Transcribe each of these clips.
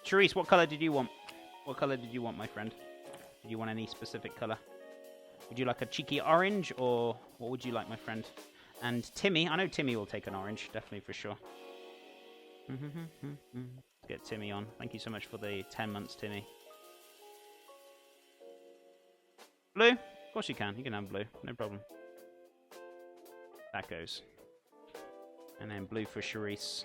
Charisse, what color did you want? What color did you want, my friend? Did you want any specific color? Would you like a cheeky orange, or what would you like, my friend? And Timmy, I know Timmy will take an orange, definitely for sure. Let's get Timmy on. Thank you so much for the 10 months, Timmy. Blue? Of course you can. You can have blue. No problem. That goes. And then blue for Charisse.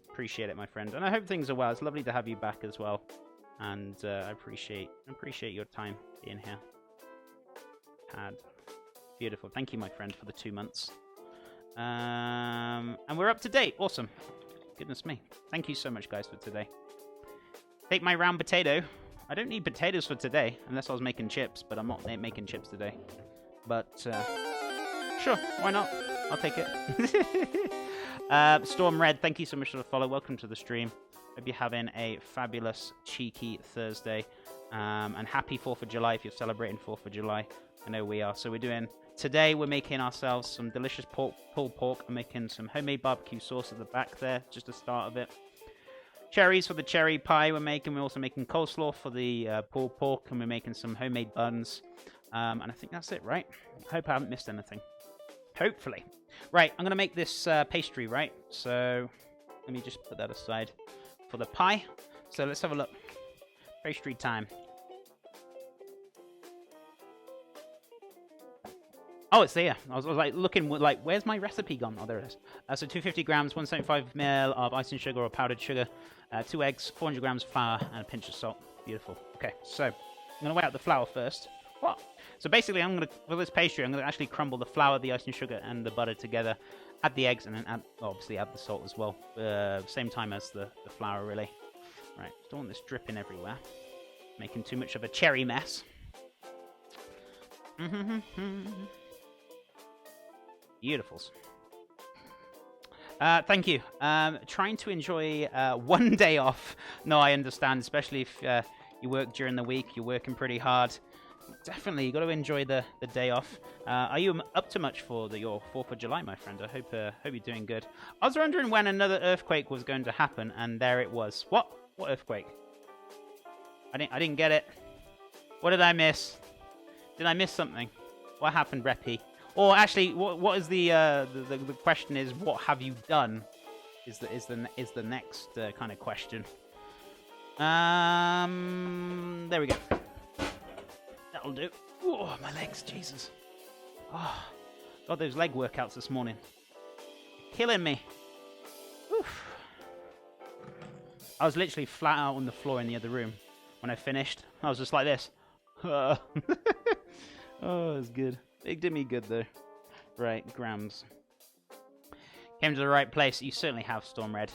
Appreciate it, my friend. And I hope things are well. It's lovely to have you back as well. And I appreciate your time being here. Beautiful. Thank you, my friend, for the 2 months. And we're up to date. Awesome. Goodness me. Thank you so much, guys, for today. Take my round potato. I don't need potatoes for today, unless I was making chips, but I'm not making chips today. But, sure, why not? I'll take it. Storm Red, thank you so much for the follow. Welcome to the stream. Hope you're having a fabulous, cheeky Thursday. And happy 4th of July if you're celebrating 4th of July. I know we are. So today we're making ourselves some delicious pulled pork. I'm making some homemade barbecue sauce at the back there, just the start of it. Cherries for the cherry pie we're making. We're also making coleslaw for the pulled pork, and we're making some homemade buns. And I think that's it, right? I hope I haven't missed anything. Hopefully. Right, I'm going to make this pastry, right? So let me just put that aside for the pie. So let's have a look. Pastry time. Oh, it's there. I was like looking, like, where's my recipe gone? Oh, there it is. So 250 grams, 175 ml of icing sugar or powdered sugar, 2 eggs, 400 grams of flour, and a pinch of salt. Beautiful. Okay, so I'm going to weigh out the flour first. What? So basically, for this pastry, I'm going to actually crumble the flour, the icing sugar, and the butter together, add the eggs, and then obviously add the salt as well. Same time as the flour, really. Right, don't want this dripping everywhere. Making too much of a cherry mess. Beautifuls. Thank you. Trying to enjoy 1 day off. No, I understand, especially if you work during the week, you're working pretty hard. Definitely, you got to enjoy the day off. Are you up to much for your 4th of July, my friend? I hope you're doing good. I was wondering when another earthquake was going to happen, and there it was. What? What earthquake? I didn't get it. What did I miss? Did I miss something? What happened, Reppy? Or actually, what is the question is, what have you done? Is the next kind of question. There we go. That'll do. Oh, my legs, Jesus. Oh, got those leg workouts this morning. Killing me. Oof. I was literally flat out on the floor in the other room when I finished. I was just like this. Oh, it was good. It did me good, though. Right, grams. Came to the right place. You certainly have, Storm Red.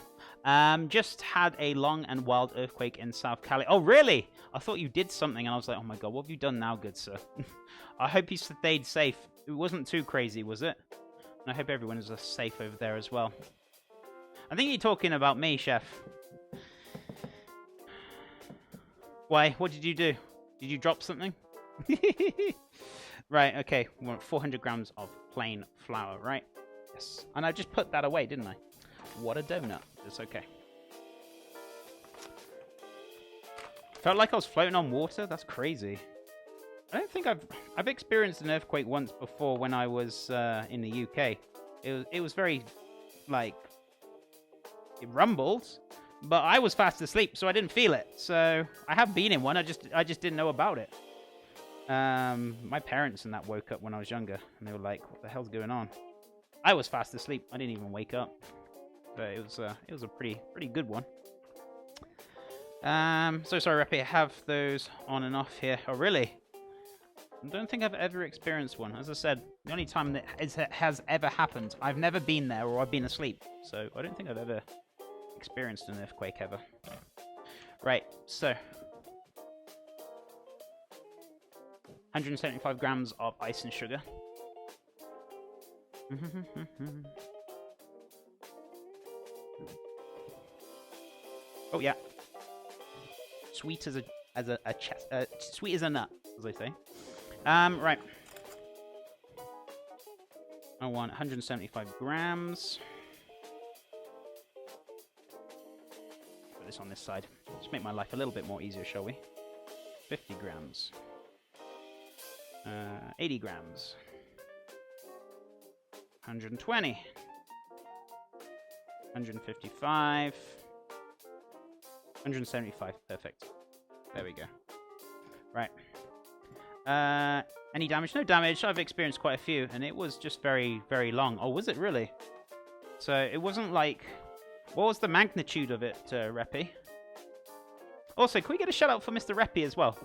Just had a long and wild earthquake in South Cali. Oh, really? I thought you did something, and I was like, oh my god, what have you done now, good sir? I hope you stayed safe. It wasn't too crazy, was it? And I hope everyone is safe over there as well. I think you're talking about me, Chef. Why? What did you do? Did you drop something? Right, okay. We want 400 grams of plain flour, right? Yes. And I just put that away, didn't I? What a donut. It's okay. Felt like I was floating on water? That's crazy. I don't think I've experienced an earthquake once before when I was in the UK. It was very, like, it rumbled, but I was fast asleep, so I didn't feel it. So I have been in one. I just didn't know about it. My parents and that woke up when I was younger, and they were like, "What the hell's going on?" I was fast asleep. I didn't even wake up, but it was a pretty good one. So sorry, Reppy. I have those on and off here. Oh, really? I don't think I've ever experienced one. As I said, the only time that has ever happened, I've never been there or I've been asleep. So I don't think I've ever experienced an earthquake ever. Right, so 175 grams of ice and sugar. Oh yeah, sweet as sweet as a nut, as I say. Right. I want 175 grams. this on this side. Just make my life a little bit more easier, shall we? 50 grams. 80 grams. 120. 155. 175. Perfect. There we go. Right. Any damage? No damage. I've experienced quite a few, and it was just very, very long. Oh, was it really? So it wasn't like... What was the magnitude of it, Reppy? Also, can we get a shout out for Mr. Reppy as well?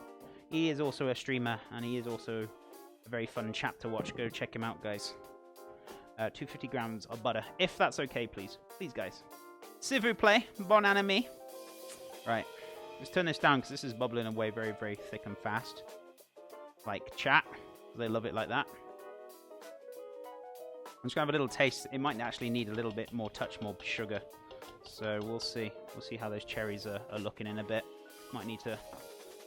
He is also a streamer, and he is also a very fun chap to watch. Go check him out, guys. 250 grams of butter, if that's okay, please. Please, guys. S'il vous plaît, bon ami. Right. Let's turn this down, because this is bubbling away very, very thick and fast. Like chat. They love it like that. I'm just going to have a little taste. It might actually need a little bit more touch, more sugar. So we'll see. We'll see how those cherries are looking in a bit. Might need to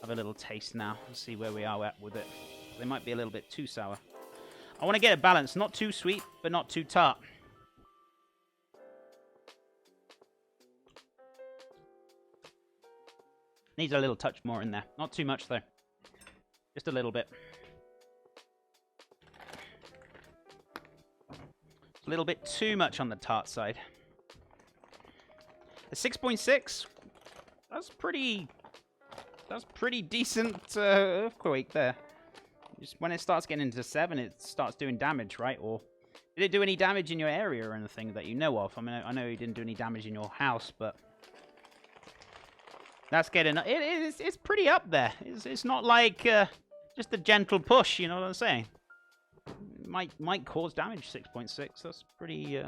have a little taste now and see where we are at with it. They might be a little bit too sour. I want to get a balance. Not too sweet, but not too tart. Needs a little touch more in there. Not too much, though. Just a little bit. A little bit too much on the tart side. A 6.6. That's pretty decent earthquake there. Just when it starts getting into 7, it starts doing damage, right? Or did it do any damage in your area or anything that you know of? I mean, I know you didn't do any damage in your house, but that's getting... It's pretty up there. It's not like just a gentle push, you know what I'm saying? It might cause damage, 6.6. That's pretty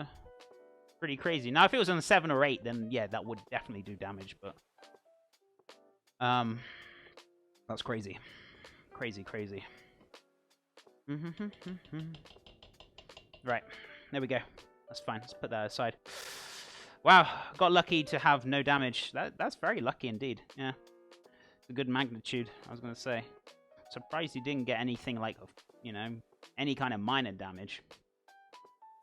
crazy. Now, if it was on 7 or 8, then yeah, that would definitely do damage, but that's crazy. Crazy. Right, there we go. That's fine. Let's put that aside. Wow, got lucky to have no damage. That's very lucky indeed. Yeah, it's a good magnitude, I was going to say. Surprised you didn't get anything like, you know, any kind of minor damage.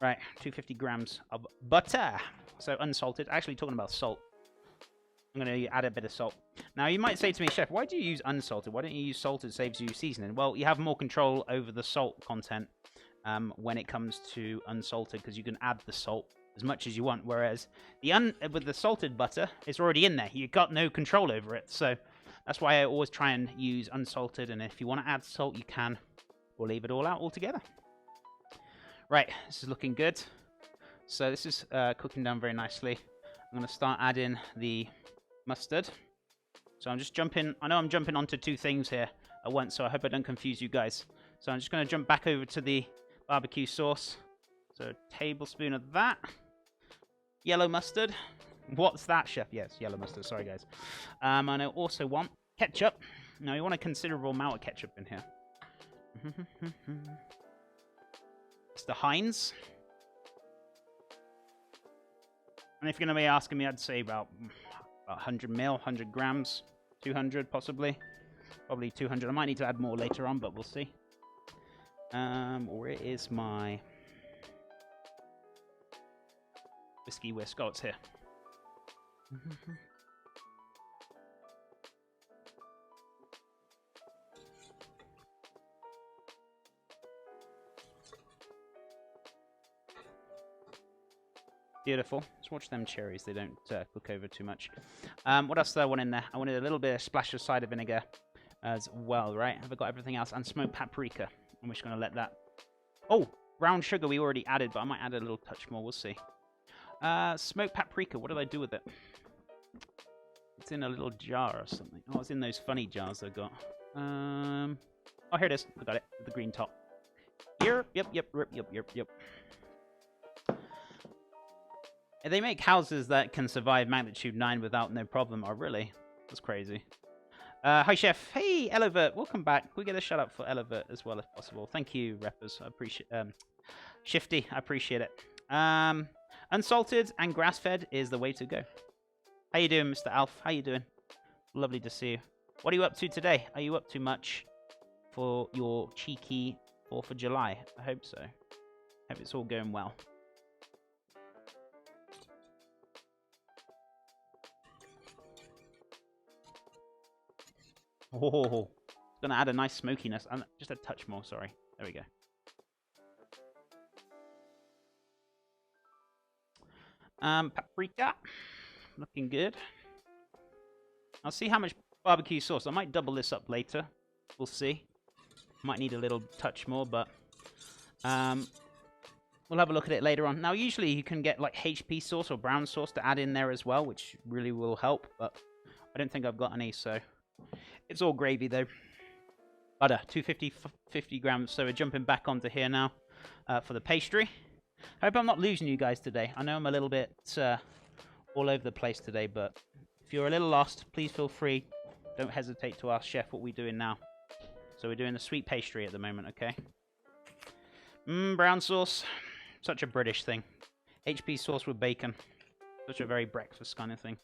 Right, 250 grams of butter. So unsalted. Actually, talking about salt. I'm going to add a bit of salt. Now, you might say to me, Chef, why do you use unsalted? Why don't you use salted? Saves you seasoning. Well, you have more control over the salt content when it comes to unsalted, because you can add the salt as much as you want. Whereas with the salted butter, it's already in there. You've got no control over it. So that's why I always try and use unsalted. And if you want to add salt, you can. Or leave it all out altogether. Right, this is looking good. So this is cooking down very nicely. I'm going to start adding the mustard. So I'm just jumping... I know I'm jumping onto 2 things here at once, so I hope I don't confuse you guys. So I'm just going to jump back over to the barbecue sauce. So a tablespoon of that. Yellow mustard. What's that, Chef? Yes, yellow mustard. Sorry, guys. And I also want ketchup. Now, you want a considerable amount of ketchup in here. It's the Heinz. And if you're going to be asking me, I'd say about 100 mil, 100 grams, 200 possibly. Probably 200. I might need to add more later on, but we'll see. Where is my whiskey whisk? Oh, it's here. Beautiful. Let's watch them cherries. They don't cook over too much. What else do I want in there? I wanted a little bit of splash of cider vinegar as well, right? Have I got everything else? And smoked paprika. I'm just going to let that... Oh, brown sugar we already added, but I might add a little touch more. We'll see. Smoked paprika. What did I do with it? It's in a little jar or something. Oh, it's in those funny jars I got. Oh, here it is. I got it. With the green top. Here. Yep. They make houses that can survive magnitude 9 without no problem. Oh, really? That's crazy. Hi, Chef. Hey, Elevert. Welcome back. Can we get a shout out for Elevert as well, if possible? Thank you, Reppers. I appreciate Shifty. I appreciate it. Unsalted and grass-fed is the way to go. How you doing, Mr. Alf? How you doing? Lovely to see you. What are you up to today? Are you up to much for your cheeky 4th of July? I hope so. Hope it's all going well. Oh, it's going to add a nice smokiness. And just a touch more, sorry. There we go. Paprika. Looking good. I'll see how much barbecue sauce. I might double this up later. We'll see. Might need a little touch more, but we'll have a look at it later on. Now, usually you can get like HP sauce or brown sauce to add in there as well, which really will help, but I don't think I've got any, so it's all gravy though. Butter, 250 grams, so we're jumping back onto here now for the pastry. I hope I'm not losing you guys today. I know I'm a little bit all over the place today, but if you're a little lost, please feel free. Don't hesitate to ask Chef what we're doing now. So we're doing the sweet pastry at the moment, okay? Brown sauce. Such a British thing. HP sauce with bacon. Such a very breakfast kind of thing.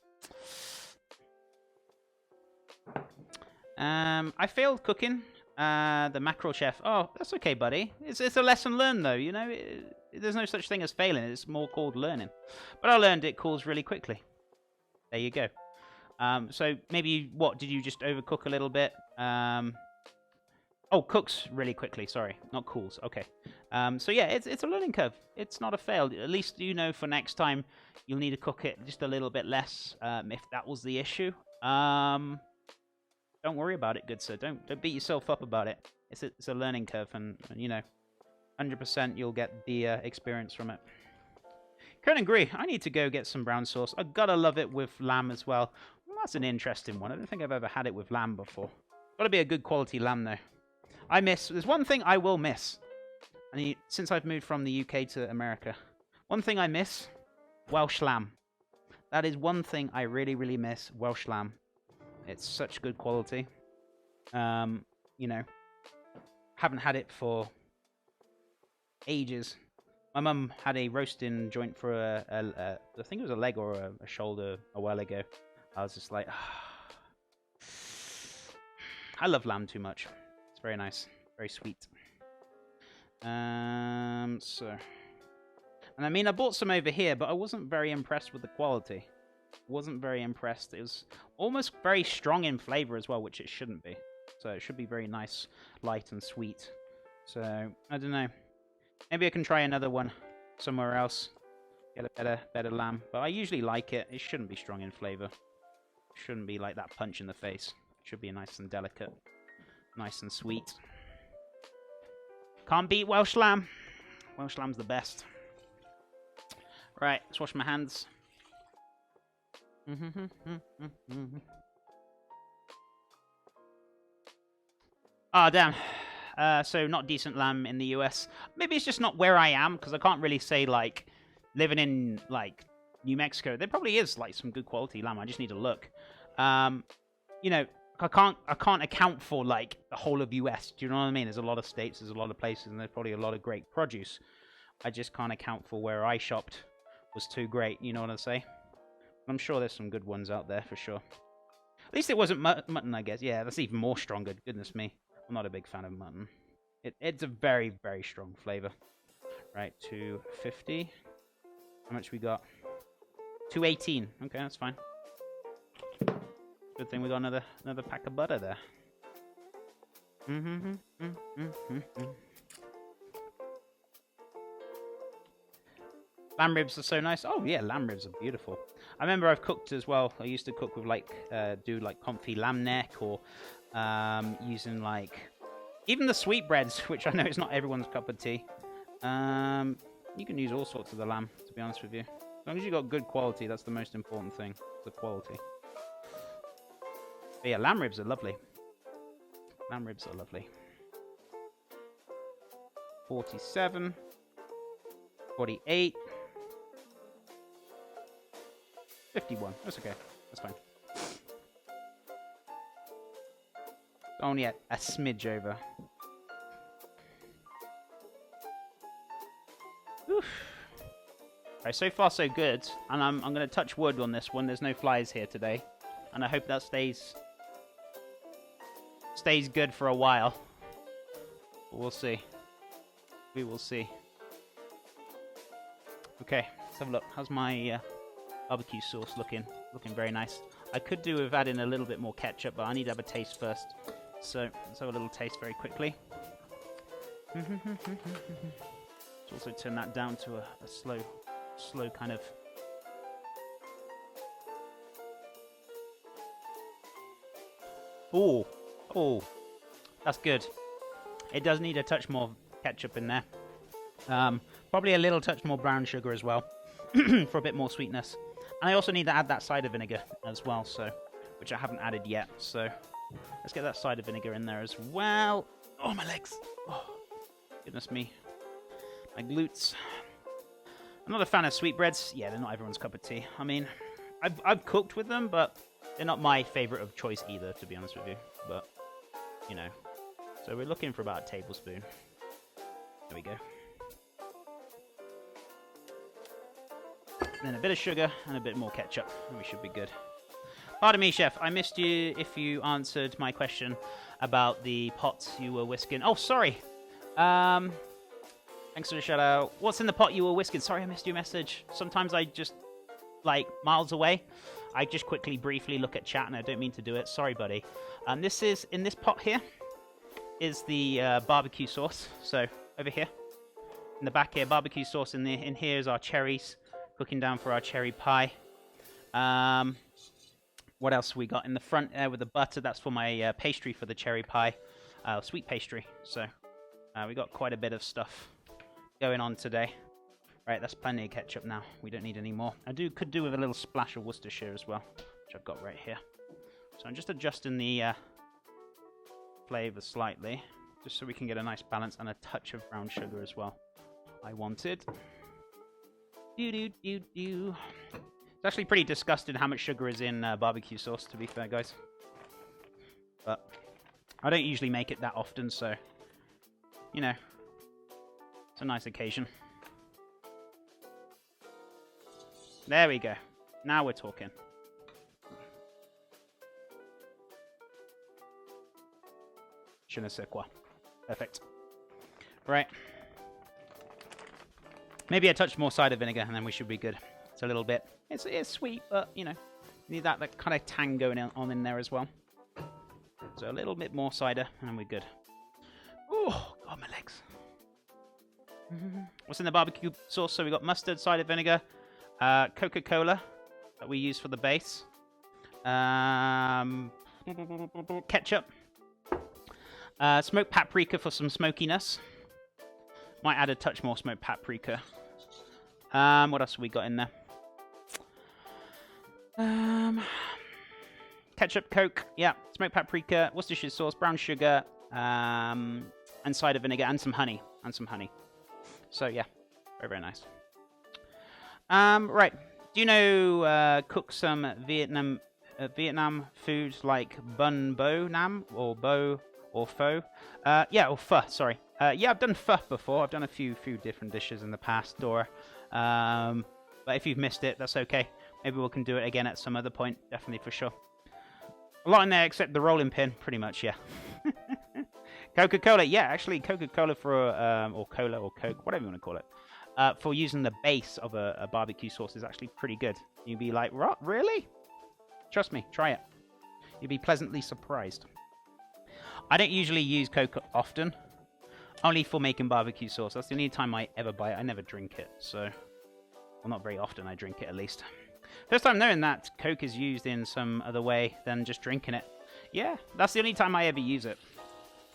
I failed cooking the mackerel chef. Oh, that's okay, buddy. It's a lesson learned, though, you know? There's no such thing as failing. It's more called learning. But I learned it cools really quickly. There you go. So maybe, what, did you just overcook a little bit? Oh, cooks really quickly. Sorry, not cools. Okay. So yeah, it's a learning curve. It's not a fail. At least you know for next time you'll need to cook it just a little bit less if that was the issue. Don't worry about it, good sir. Don't beat yourself up about it. It's a learning curve, and you know, 100% you'll get the experience from it. Couldn't agree. I need to go get some brown sauce. I gotta love it with lamb as well. That's an interesting one. I don't think I've ever had it with lamb before. Gotta be a good quality lamb though. There's one thing I will miss. And since I've moved from the UK to America, one thing I miss, Welsh lamb. That is one thing I really, really miss, Welsh lamb. It's such good quality. You know, haven't had it for ages. My mum had a roasting joint for I think it was a leg or a shoulder a while ago. I was just like, I love lamb too much. It's very nice, very sweet. And I mean, I bought some over here, but I wasn't very impressed with the quality. Wasn't very impressed. It was almost very strong in flavor as well, which it shouldn't be. So it should be very nice, light and sweet. So I don't know. Maybe I can try another one somewhere else. Get a better lamb. But I usually like it. It shouldn't be strong in flavor. It shouldn't be like that punch in the face. It should be nice and delicate, nice and sweet. Can't beat Welsh lamb. Welsh lamb's the best. Right, let's wash my hands. Ah, damn. So not decent lamb in the US. Maybe it's just not where I am, because I can't really say, like, living in, like, New Mexico. There probably is, like, some good quality lamb. I just need to look. You know, I can't account for, like, the whole of US. Do you know what I mean? There's a lot of states, there's a lot of places, and there's probably a lot of great produce. I just can't account for where I shopped was too great, you know what I say? I'm sure there's some good ones out there, for sure. At least it wasn't mutton, I guess. Yeah, that's even more stronger. Goodness me. I'm not a big fan of mutton. It's a very, very strong flavor. Right, 250. How much we got? 218. Okay, that's fine. Good thing we got another pack of butter there. Lamb ribs are so nice. Oh yeah, lamb ribs are beautiful. I remember I've cooked as well. I used to cook with like do like comfy lamb neck, or using like even the sweetbreads, which I know is not everyone's cup of tea. You can use all sorts of the lamb, to be honest with you. As long as you got good quality, that's the most important thing. The quality. But yeah, lamb ribs are lovely. Lamb ribs are lovely. 47. 48. 51. That's okay. That's fine. Only a smidge over. Oof. Right, so far so good. And I'm going to touch wood on this one. There's no flies here today. And I hope that stays good for a while. But we'll see. We will see. Okay, let's have a look. How's my barbecue sauce looking? Looking very nice. I could do with adding a little bit more ketchup, but I need to have a taste first. So let's have a little taste very quickly. Let's also turn that down to a slow kind of... Oh, that's good. It does need a touch more ketchup in there. Probably a little touch more brown sugar as well for a bit more sweetness. And I also need to add that cider vinegar as well, so which I haven't added yet. So let's get that cider vinegar in there as well. Oh, my legs. Oh, goodness me. My glutes. I'm not a fan of sweetbreads. Yeah, they're not everyone's cup of tea. I mean, I've cooked with them, but they're not my favorite of choice either, to be honest with you. But, you know. So we're looking for about a tablespoon. There we go. Then a bit of sugar and a bit more ketchup, and we should be good. Pardon me, chef. I missed you if you answered my question about the pot you were whisking. Oh, sorry. Thanks for the shout out. What's in the pot you were whisking? Sorry, I missed your message. Sometimes I just, like, miles away, I just quickly, briefly look at chat, and I don't mean to do it. Sorry, buddy. This is, in this pot here, is the barbecue sauce. So, over here. In the back here, barbecue sauce. In here is our cherries. Cooking down for our cherry pie. What else have we got in the front there with the butter? That's for my pastry for the cherry pie. Sweet pastry. So we got quite a bit of stuff going on today. Right, that's plenty of ketchup now. We don't need any more. Could do with a little splash of Worcestershire as well, which I've got right here. So I'm just adjusting the flavor slightly, just so we can get a nice balance and a touch of brown sugar as well. I wanted. It's actually pretty disgusting how much sugar is in barbecue sauce, to be fair, guys. But I don't usually make it that often, so, you know, it's a nice occasion. There we go. Now we're talking. Je ne sais quoi. Perfect. Right. Maybe a touch more cider vinegar, and then we should be good. It's a little bit... It's sweet, but, you know, you need that kind of tang going on in there as well. So a little bit more cider, and then we're good. Oh, God, my legs. What's in the barbecue sauce? So we got mustard, cider vinegar, Coca-Cola that we use for the base, ketchup, smoked paprika for some smokiness. Might add a touch more smoked paprika. What else have we got in there? Ketchup, Coke, yeah, smoked paprika, Worcestershire sauce, brown sugar, and cider vinegar, and some honey. So yeah, very, very nice. Right, do you know cook some Vietnam food like bun bo nam or bo or pho? Yeah, or pho. Sorry. Yeah, I've done pho before. I've done a few different dishes in the past, Dora. But if you've missed it, that's okay. Maybe we can do it again at some other point. Definitely, for sure. A lot in there except the rolling pin, pretty much, yeah. Coca-Cola, yeah, actually, Coca-Cola for, or Cola or Coke, whatever you want to call it, for using the base of a barbecue sauce is actually pretty good. You'd be like, what, really? Trust me, try it. You'd be pleasantly surprised. I don't usually use Coke often, only for making barbecue sauce. That's the only time I ever buy it. I never drink it, so, well, not very often I drink it, at least. First time knowing that Coke is used in some other way than just drinking it. Yeah, that's the only time I ever use it.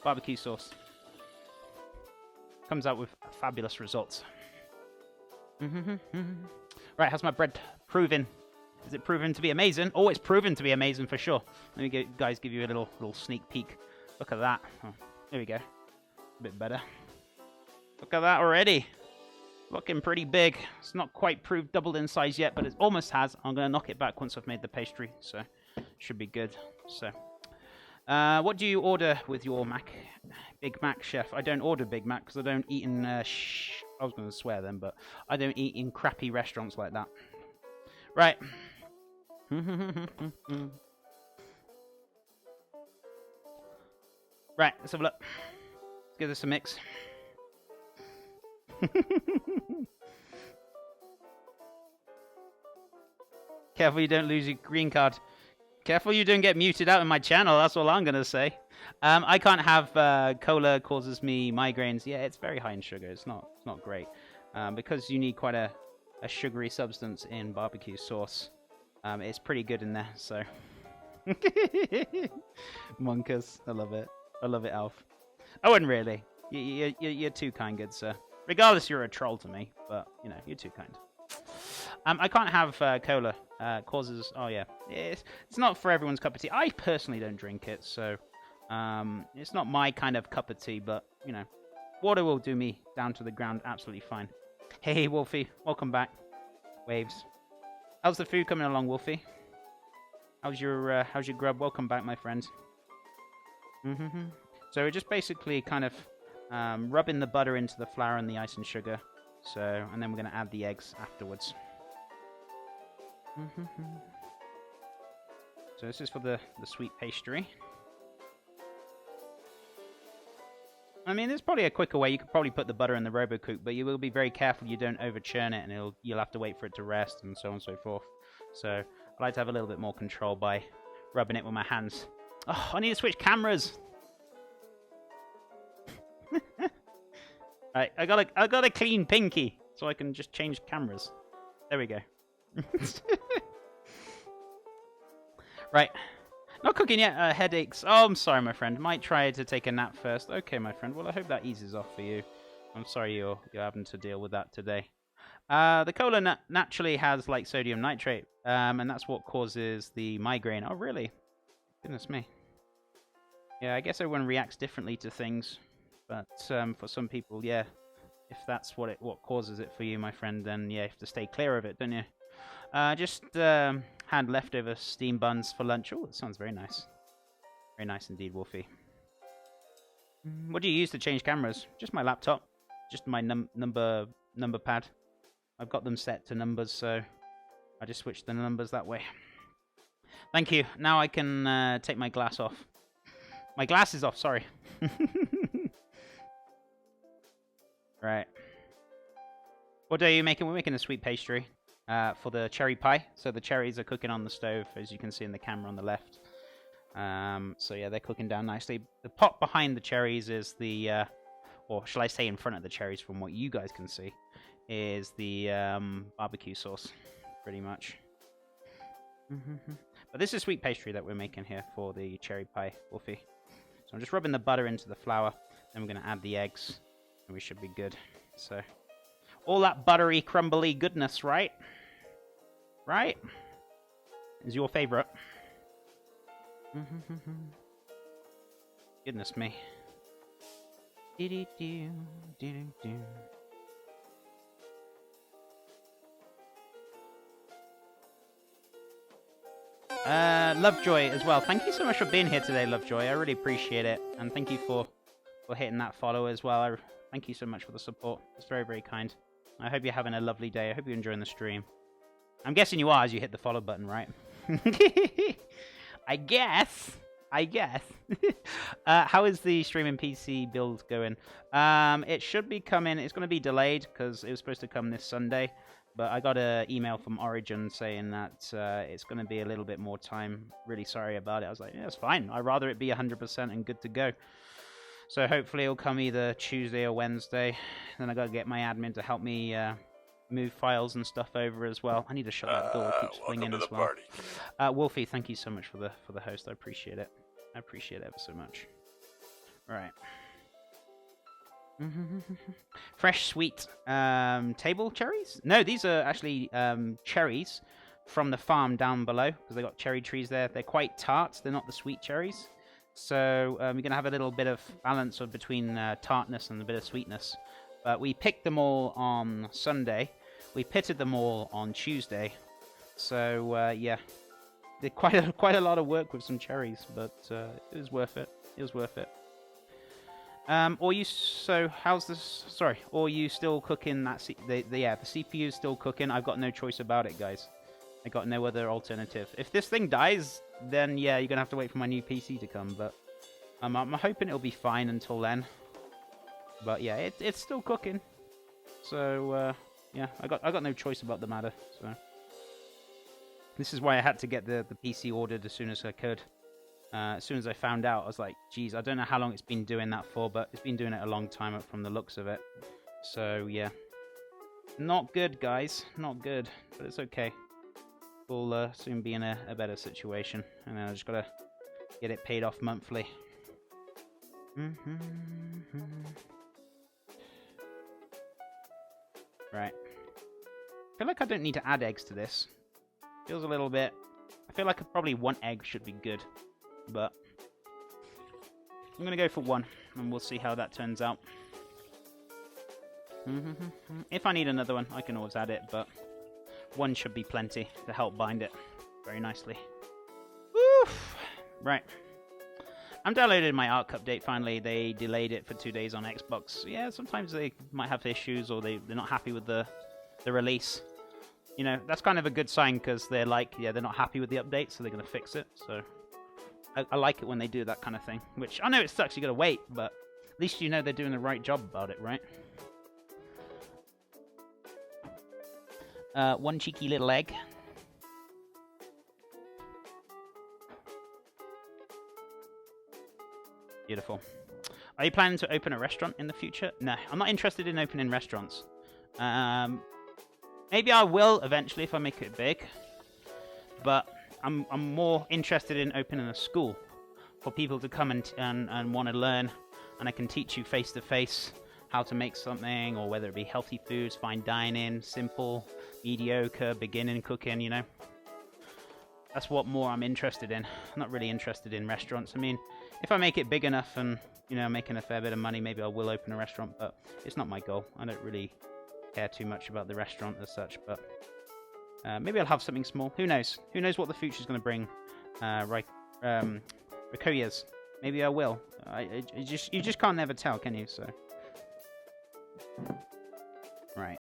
Barbecue sauce. Comes out with fabulous results. Right, how's my bread proving? Is it proven to be amazing? Oh, it's proven to be amazing for sure. Let me guys give you a little sneak peek. Look at that. Oh, there we go. A bit better. Look at that already. Looking pretty big. It's not quite proved doubled in size yet, but it almost has. I'm going to knock it back once I've made the pastry, so should be good. So, what do you order with your Big Mac, chef? I don't order Big Mac because I don't eat in, I was going to swear then, but I don't eat in crappy restaurants like that. Right. Right, let's have a look. Let's give this a mix. Careful you don't lose your green card. Careful you don't get muted out in my channel. That's all I'm gonna say. I can't have cola causes me migraines. Yeah, it's very high in sugar. It's not great. Because you need quite a sugary substance in barbecue sauce. It's pretty good in there. So, Monkus, I love it. I love it, Alf. I wouldn't really. You're too kind, good sir. Regardless, you're a troll to me, but you know you're too kind. I can't have cola. Causes. Oh yeah, it's not for everyone's cup of tea. I personally don't drink it, so it's not my kind of cup of tea. But you know, water will do me down to the ground absolutely fine. Hey, Wolfie, welcome back. Waves. How's the food coming along, Wolfie? How's your grub? Welcome back, my friend. So we're just basically kind of rubbing the butter into the flour and the ice and sugar. So, and then we're going to add the eggs afterwards. So this is for the sweet pastry. I mean, there's probably a quicker way. You could probably put the butter in the RoboCook, but you will be very careful you don't overchurn it, and you'll have to wait for it to rest, and so on and so forth. So I like to have a little bit more control by rubbing it with my hands. Oh, I need to switch cameras. Right, I got a clean pinky, so I can just change cameras. There we go. Right. Not cooking yet. Headaches. Oh, I'm sorry, my friend. Might try to take a nap first. Okay, my friend. Well, I hope that eases off for you. I'm sorry you're having to deal with that today. The cola naturally has like sodium nitrate, and that's what causes the migraine. Oh, really? Goodness me. Yeah, I guess everyone reacts differently to things, but for some people, yeah, if that's what causes it for you, my friend, then yeah, you have to stay clear of it, don't you? Just had leftover steam buns for lunch. Oh, that sounds very nice. Very nice indeed, Wolfie. What do you use to change cameras? Just my laptop. Just my number pad. I've got them set to numbers, so I just switch the numbers that way. Thank you. Now I can take my glass off. My glass is off, sorry. Right. What day are you making? We're making a sweet pastry for the cherry pie. So the cherries are cooking on the stove, as you can see in the camera on the left. So yeah, they're cooking down nicely. The pot behind the cherries is the, or shall I say in front of the cherries from what you guys can see, is the barbecue sauce, pretty much. But this is sweet pastry that we're making here for the cherry pie, Wolfie. So I'm just rubbing the butter into the flour, then we're going to add the eggs, and we should be good. So, all that buttery, crumbly goodness, right? Right? Is your favorite. Goodness me. Lovejoy as well. Thank you so much for being here today, Lovejoy. I really appreciate it. And thank you for hitting that follow as well. Thank you so much for the support. It's very, very kind. I hope you're having a lovely day. I hope you're enjoying the stream. I'm guessing you are as you hit the follow button, right? I guess. How is the streaming PC build going? It should be coming. It's going to be delayed because it was supposed to come this Sunday. But I got an email from Origin saying that it's going to be a little bit more time. Really sorry about it. I was like, yeah, it's fine. I'd rather it be 100% and good to go. So hopefully it'll come either Tuesday or Wednesday. Then I got to get my admin to help me move files and stuff over as well. I need to shut that door. It keeps flinging as well. Wolfie, thank you so much for the host. I appreciate it. I appreciate it ever so much. Right. Fresh sweet table cherries? No, these are actually cherries from the farm down below because they got cherry trees there. They're quite tart. They're not the sweet cherries. So you're going to have a little bit of balance between tartness and a bit of sweetness. But we picked them all on Sunday. We pitted them all on Tuesday. So yeah, did quite a lot of work with some cherries, but it was worth it. It was worth it. Or you how's this? Sorry, or you still cooking that? The CPU is still cooking. I've got no choice about it, guys. I got no other alternative. If this thing dies, then yeah, you're gonna have to wait for my new PC to come. But I'm hoping it'll be fine until then. But yeah, it's still cooking. So yeah, I got no choice about the matter. So This is why I had to get the PC ordered as soon as I could. As soon as I found out, I was like, geez, I don't know how long it's been doing that for, but it's been doing it a long time from the looks of it. So, yeah. Not good, guys. Not good. But it's okay. We'll soon be in a better situation. And then I just gotta get it paid off monthly. Right. I feel like I don't need to add eggs to this. Feels a little bit... I feel like probably 1 egg should be good. But I'm going to go for 1. And we'll see how that turns out. If I need another one, I can always add it. But 1 should be plenty to help bind it very nicely. Woof! Right. I'm downloading my Arc update finally. They delayed it for 2 days on Xbox. Yeah, sometimes they might have issues or they're not happy with the release. You know, that's kind of a good sign because they're like, yeah, they're not happy with the update, so they're going to fix it. So I like it when they do that kind of thing. Which, I know it sucks, you got to wait, but at least you know they're doing the right job about it, right? 1 cheeky little egg. Beautiful. Are you planning to open a restaurant in the future? No, I'm not interested in opening restaurants. Maybe I will eventually if I make it big. But I'm more interested in opening a school for people to come and want to learn. And I can teach you face to face how to make something, or whether it be healthy foods, fine dining, simple, mediocre, beginning cooking, you know. That's what more I'm interested in. I'm not really interested in restaurants. I mean, if I make it big enough and, you know, making a fair bit of money, maybe I will open a restaurant, but it's not my goal. I don't really care too much about the restaurant as such, but maybe I'll have something small. Who knows? Who knows what the future's going to bring? Rikoya's. Maybe I will. You just can't never tell, can you? So, right.